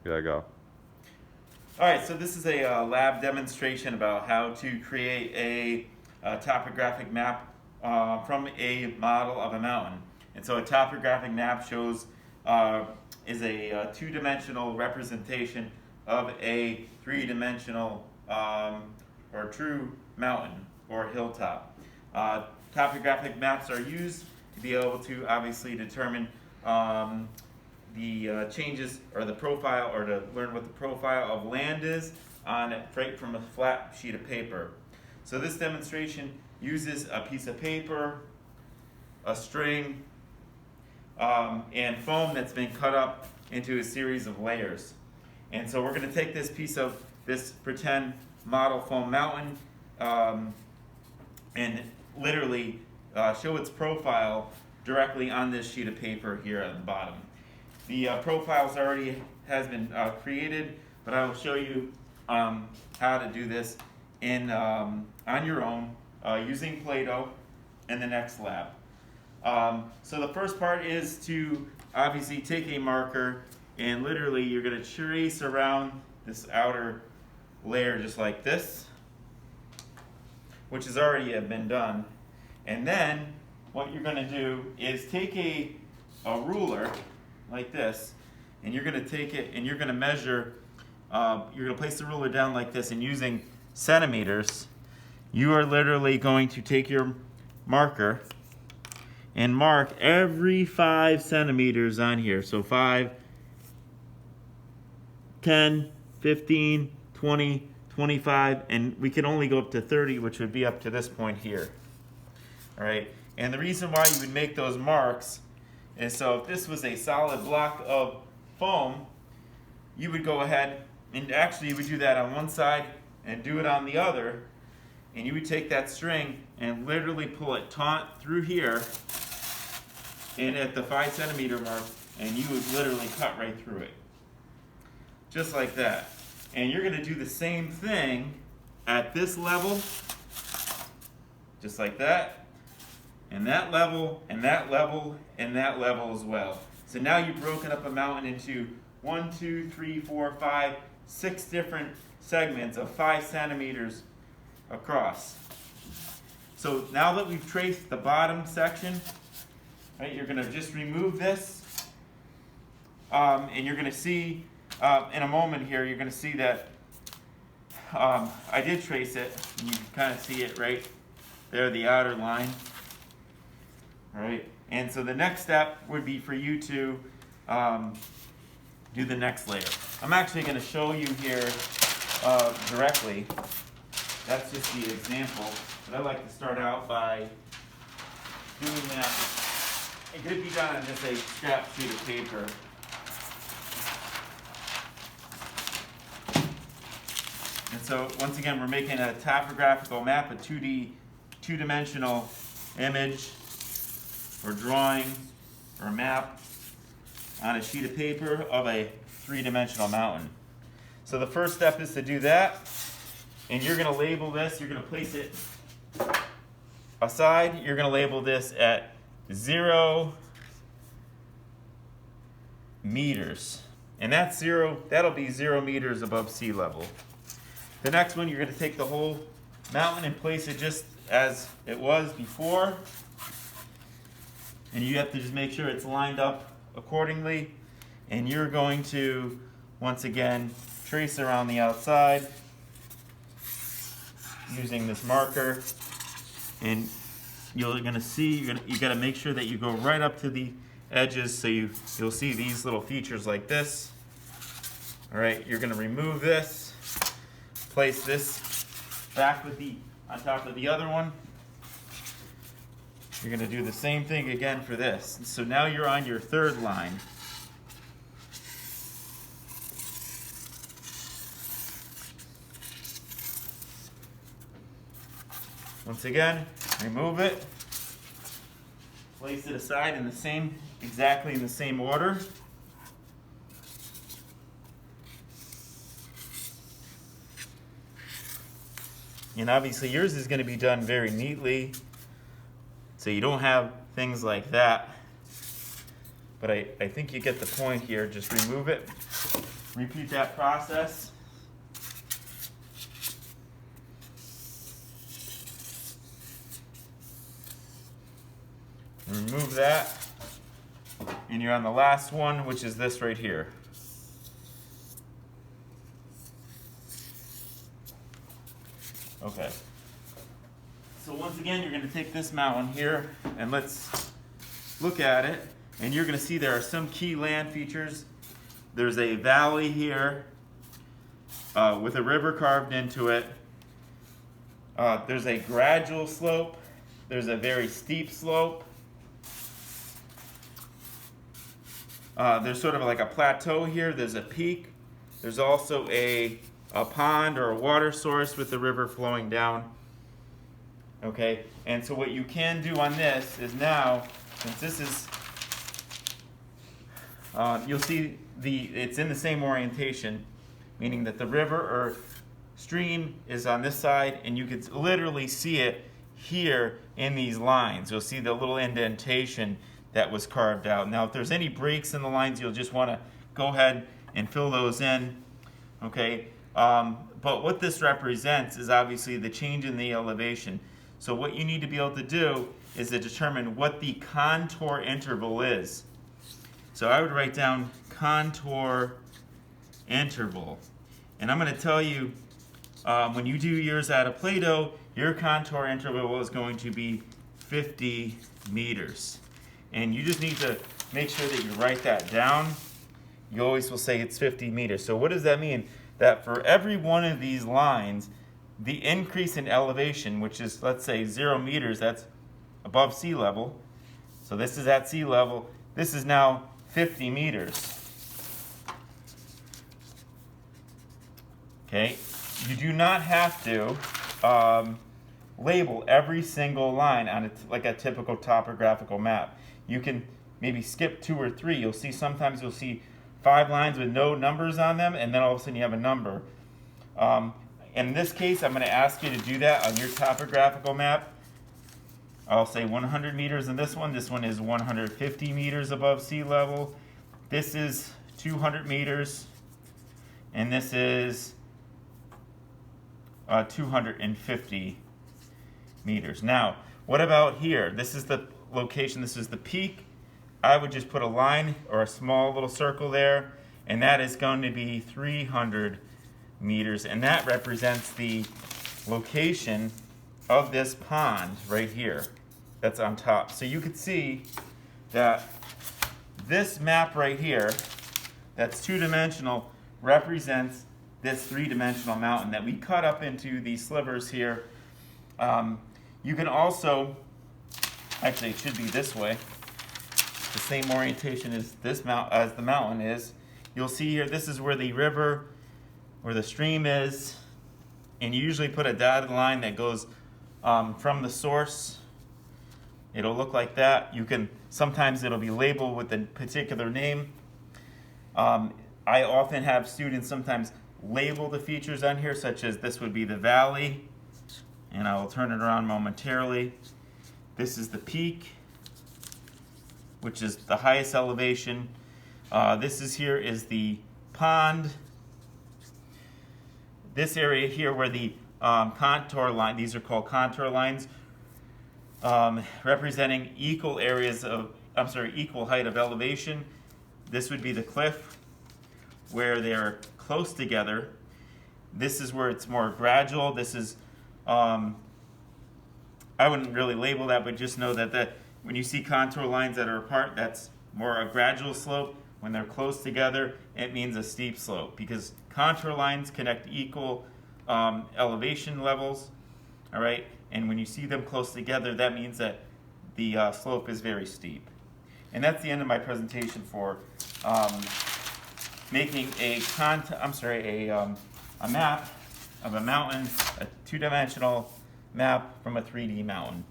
gotta go. All right, so this is a lab demonstration about how to create a topographic map from a model of a mountain. And so a topographic map shows is a two-dimensional representation of a three-dimensional or true mountain or hilltop. Topographic maps are used to be able to obviously determine the changes or the profile, or to learn what the profile of land is on right from a flat sheet of paper. So this demonstration uses a piece of paper, a string, and foam that's been cut up into a series of layers. And so we're going to take this piece of this pretend model foam mountain and literally show its profile directly on this sheet of paper here at the bottom. The profiles already has been created, but I will show you how to do this in on your own using Play-Doh in the next lab. So the first part is to obviously take a marker and literally you're going to trace around this outer layer just like this, which has already been done. And then what you're going to do is take a ruler like this, and you're going to take it and you're going to measure, you're going to place the ruler down like this, and using centimeters, you are literally going to take your marker and mark every 5 centimeters on here. So 5, 10, 15, 20, 25, and we can only go up to 30, which would be up to this point here. All right, and the reason why you would make those marks is so if this was a solid block of foam, you would go ahead and actually you would do that on one side and do it on the other, and you would take that string and literally pull it taut through here and at the 5 centimeter mark, and you would literally cut right through it. Just like that. And you're gonna do the same thing at this level, just like that, and that level, and that level, and that level as well. So now you've broken up a mountain into 1, 2, 3, 4, 5, 6 different segments of 5 centimeters across. So now that we've traced the bottom section, right, you're going to just remove this, and you're going to see in a moment here, you're going to see that I did trace it, and you can kind of see it right there, the outer line. All right, and so the next step would be for you to do the next layer. I'm actually going to show you here directly. That's just the example, but I like to start out by doing that. It could be done on just a scrap sheet of paper. And so once again, we're making a topographical map, a 2-dimensional image or drawing or map on a sheet of paper of a 3-dimensional mountain. So the first step is to do that, and you're going to label this, you're going to place it aside, you're going to label this at 0 meters. And that's that'll be 0 meters above sea level. The next one, you're going to take the whole mountain and place it just as it was before. And you have to just make sure it's lined up accordingly. And you're going to, once again, trace around the outside using this marker. And you're going to see, you got to make sure that you go right up to the edges so you'll see these little features like this. All right, you're going to remove this, place this back on top of the other one. You're going to do the same thing again for this. So now you're on your third line. Once again, remove it, place it aside in exactly in the same order. And obviously yours is going to be done very neatly, so you don't have things like that. But I think you get the point here. Just remove it, repeat that process. Remove that, and you're on the last one, which is this right here. Okay. So once again, you're going to take this mountain here, and let's look at it. And you're going to see there are some key land features. There's a valley here with a river carved into it. There's a gradual slope. There's a very steep slope. There's sort of like a plateau here. There's a peak. There's also a pond or a water source with the river flowing down. Okay, and so what you can do on this is now, since this is, you'll see it's in the same orientation, meaning that the river or stream is on this side, and you could literally see it here in these lines. You'll see the little indentation that was carved out. Now, if there's any breaks in the lines, you'll just want to go ahead and fill those in. Okay, but what this represents is obviously the change in the elevation. So what you need to be able to do is to determine what the contour interval is. So I would write down contour interval. And I'm going to tell you, when you do yours out of Play-Doh, your contour interval is going to be 50 meters. And you just need to make sure that you write that down. You always will say it's 50 meters. So what does that mean? That for every one of these lines, the increase in elevation, which is, let's say, 0 meters, that's above sea level. So this is at sea level. This is now 50 meters. Okay, you do not have to label every single line on like a typical topographical map. You can maybe skip 2 or 3. You'll see sometimes you'll see 5 lines with no numbers on them, and then all of a sudden you have a number. In this case, I'm going to ask you to do that on your topographical map. I'll say 100 meters in this one. This one is 150 meters above sea level. This is 200 meters. And this is 250 meters. Now, what about here? This is the location. This is the peak. I would just put a line or a small little circle there. And that is going to be 300 meters, and that represents the location of this pond right here that's on top. So you could see that this map right here that's two-dimensional represents this three-dimensional mountain that we cut up into these slivers here. You can also, actually it should be this way, the same orientation as this as the mountain is. You'll see here, this is where the river where the stream is, and you usually put a dotted line that goes from the source. It'll look like that. You can, sometimes it'll be labeled with a particular name. I often have students sometimes label the features on here, such as this would be the valley, and I will turn it around momentarily. This is the peak, which is the highest elevation. This is here is the pond. This area here where the contour line, these are called contour lines, representing equal areas of, equal height of elevation. This would be the cliff where they're close together. This is where it's more gradual. This is, I wouldn't really label that, but just know that when you see contour lines that are apart, that's more a gradual slope. When they're close together, it means a steep slope, because contour lines connect equal elevation levels, all right? And when you see them close together, that means that the slope is very steep. And that's the end of my presentation for making a map of a mountain, a two-dimensional map from a 3D mountain.